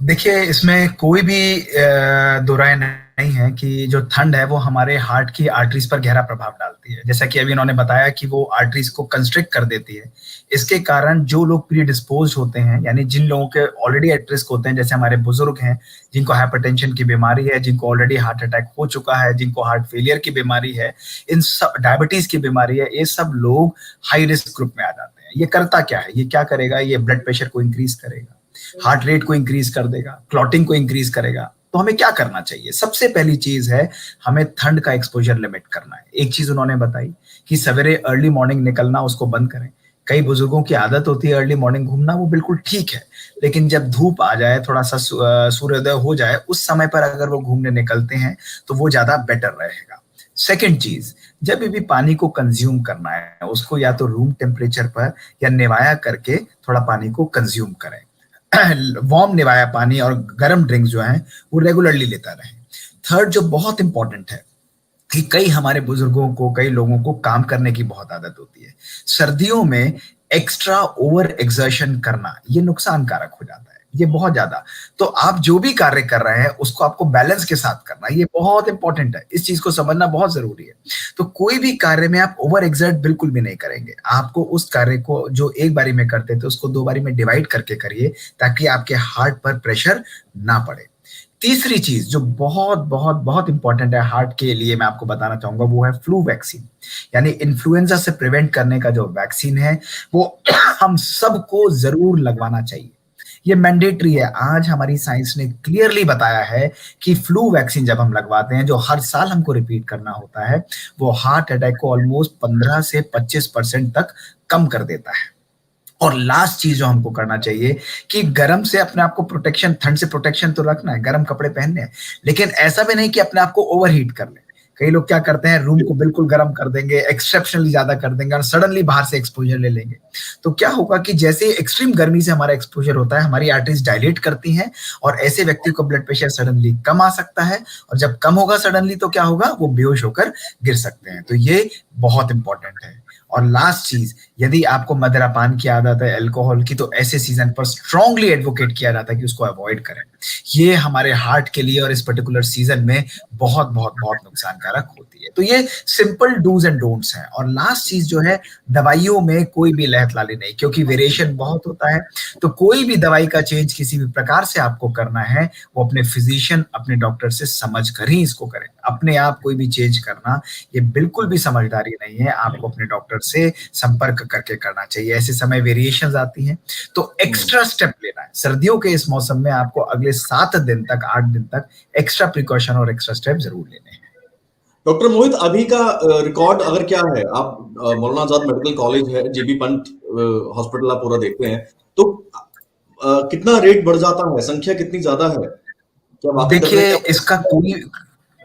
देखिए, इसमें कोई भी दो राय नहीं है कि जो ठंड है वो हमारे हार्ट की आर्टरीज पर गहरा प्रभाव डालती है। जैसा कि अभी इन्होंने बताया कि वो आर्टरीज को कंस्ट्रिक्ट कर देती है। इसके कारण जो लोग प्रीडिस्पोज्ड होते हैं, यानी जिन लोगों के ऑलरेडी एट रिस्क होते हैं, जैसे हमारे बुजुर्ग हैं, जिनको हाइपरटेंशन की बीमारी है, जिनको ऑलरेडी हार्ट अटैक हो चुका है, जिनको हार्ट फेलियर की बीमारी है, इन सब डायबिटीज की बीमारी है, ये सब लोग हाई रिस्क ग्रुप में आ जाते हैं। ये करता क्या है? ये क्या करेगा? ये ब्लड प्रेशर को इंक्रीज करेगा, हार्ट रेट को इंक्रीज कर देगा, क्लॉटिंग को इंक्रीज करेगा। तो हमें क्या करना चाहिए? सबसे पहली चीज है, हमें ठंड का एक्सपोजर लिमिट करना है। एक चीज उन्होंने बताई कि सवेरे अर्ली मॉर्निंग निकलना, उसको बंद करें। कई बुजुर्गों की आदत होती है अर्ली मॉर्निंग घूमना, वो बिल्कुल ठीक है, लेकिन जब धूप आ जाए, थोड़ा सा सूर्योदय हो जाए, उस समय पर अगर वो घूमने निकलते हैं तो वो ज्यादा बेटर रहेगा। सेकेंड चीज, जब भी पानी को कंज्यूम करना है, उसको या तो रूम टेम्परेचर पर या निवाया करके थोड़ा पानी को कंज्यूम करें। वार्म निवाया पानी और गर्म ड्रिंक जो है वो रेगुलरली लेता रहे। थर्ड, जो बहुत इंपॉर्टेंट है, कि कई हमारे बुजुर्गों को, कई लोगों को काम करने की बहुत आदत होती है। सर्दियों में एक्स्ट्रा ओवर एक्सर्शन करना ये नुकसानकारक हो जाता है, ये बहुत ज्यादा। तो आप जो भी कार्य कर रहे हैं उसको आपको बैलेंस के साथ करना, ये बहुत इंपॉर्टेंट है, इस चीज को समझना बहुत जरूरी है। तो कोई भी कार्य में आप ओवर एक्सर्ट बिल्कुल भी नहीं करेंगे। आपको उस कार्य को जो एक बारी में करते थे उसको दो बारी में डिवाइड करके करिए, ताकि आपके हार्ट पर प्रेशर ना पड़े। तीसरी चीज जो बहुत बहुत बहुत इंपॉर्टेंट है हार्ट के लिए, मैं आपको बताना चाहूंगा, वो है फ्लू वैक्सीन। यानी इन्फ्लुएंजा से प्रिवेंट करने का जो वैक्सीन है वो हम सबको जरूर लगवाना चाहिए। ये मैंडेटरी है। आज हमारी साइंस ने क्लियरली बताया है कि फ्लू वैक्सीन जब हम लगवाते हैं, जो हर साल हमको रिपीट करना होता है, वो हार्ट अटैक को ऑलमोस्ट 15 से 25% तक कम कर देता है। और लास्ट चीज जो हमको करना चाहिए, कि गर्म से अपने आप को प्रोटेक्शन, ठंड से प्रोटेक्शन तो रखना है, गर्म कपड़े पहनने हैं, लेकिन ऐसा भी नहीं कि अपने आप को ओवरहीट कर ले। कई लोग क्या करते हैं, रूम को बिल्कुल गर्म कर देंगे, एक्सेप्शनली ज्यादा कर देंगे और सडनली बाहर से एक्सपोजर ले लेंगे। तो क्या होगा कि जैसे एक्सट्रीम गर्मी से हमारा एक्सपोजर होता है, हमारी आर्टरीज डायलेट करती हैं, और ऐसे व्यक्ति को ब्लड प्रेशर सडनली कम आ सकता है। और जब कम होगा सडनली, तो क्या होगा, वो बेहोश होकर गिर सकते हैं। तो ये बहुत इंपॉर्टेंट है। और लास्ट चीज, यदि आपको मदिरापान की आदत है, अल्कोहल की, तो ऐसे सीजन पर स्ट्रांगली एडवोकेट किया जाता है कि उसको अवॉइड करें। ये हमारे हार्ट के लिए और इस पर्टिकुलर सीजन में बहुत बहुत बहुत नुकसानकारक होती है। तो ये सिंपल डूज एंड डोंट्स हैं। और लास्ट चीज जो है, दवाइयों में कोई भी लहतलाली नहीं, क्योंकि वेरिएशन बहुत होता है। तो कोई भी दवाई का चेंज किसी भी प्रकार से आपको करना है, वो अपने फिजिशियन, अपने डॉक्टर से समझ कर ही इसको करें। अपने आप कोई भी चेंज करना ये बिल्कुल भी समझदारी नहीं है। आपको अपने डॉक्टर से संपर्क करके करना चाहिए। ऐसे समय वेरिएशंस आती हैं, तो एक्स्ट्रा स्टेप लेना है। सर्दियों के इस मौसम में आपको अगले 7 दिन तक, 8 दिन तक एक्स्ट्रा प्रिकॉशन और एक्स्ट्रा स्टेप जरूर लेने हैं। डॉक्टर मोहित, अभी का रिकॉर्ड अगर क्या है, आप मौलाना आजाद मेडिकल कॉलेज है, जेबी पंत हॉस्पिटल आप पूरा देखते हैं, तो कितना रेट बढ़ जाता है, संख्या कितनी ज्यादा है, क्या वाकई देखिए, डेफिनेटली? इसका कोई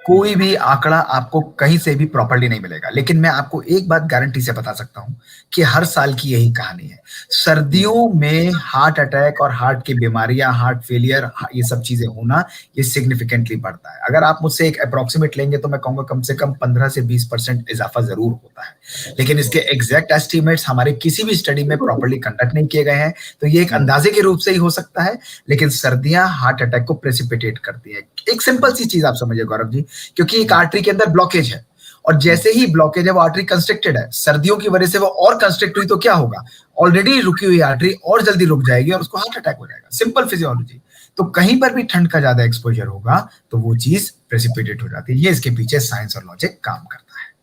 कोई भी आंकड़ा आपको कहीं से भी प्रॉपर्ली नहीं मिलेगा, लेकिन मैं आपको एक बात गारंटी से बता सकता हूं कि हर साल की यही कहानी है। सर्दियों में हार्ट अटैक और हार्ट की बीमारियां, हार्ट फेलियर, ये सब चीजें होना, ये सिग्निफिकेंटली बढ़ता है। अगर आप मुझसे एक अप्रोक्सीमेट लेंगे तो मैं कहूंगा कम से कम 15 से 20% इजाफा जरूर होता है। लेकिन इसके एग्जैक्ट एस्टिमेट्स हमारे किसी भी स्टडी में प्रॉपर्ली कंडक्ट नहीं किए गए हैं, तो ये एक अंदाजे के रूप से ही हो सकता है। लेकिन सर्दियां हार्ट अटैक को प्रेसिपिटेट करती है। एक सिंपल सी चीज आप समझिए गौरव जी, क्योंकि एक आर्टरी के अंदर ब्लॉकेज है, और जैसे ही ब्लॉकेज है, वो आर्टरी कंस्ट्रिक्टेड है, सर्दियों की वजह से वो और कंस्ट्रिक्ट हुई, तो क्या होगा, ऑलरेडी रुकी हुई आर्टरी और जल्दी रुक जाएगी और उसको हार्ट अटैक हो जाएगा। Simple physiology. तो कहीं पर भी ठंड का ज्यादा एक्सपोजर होगा तो वो चीज प्रेसिपिटेट हो जाती है। ये इसके पीछे साइंस और लॉजिक काम करता है।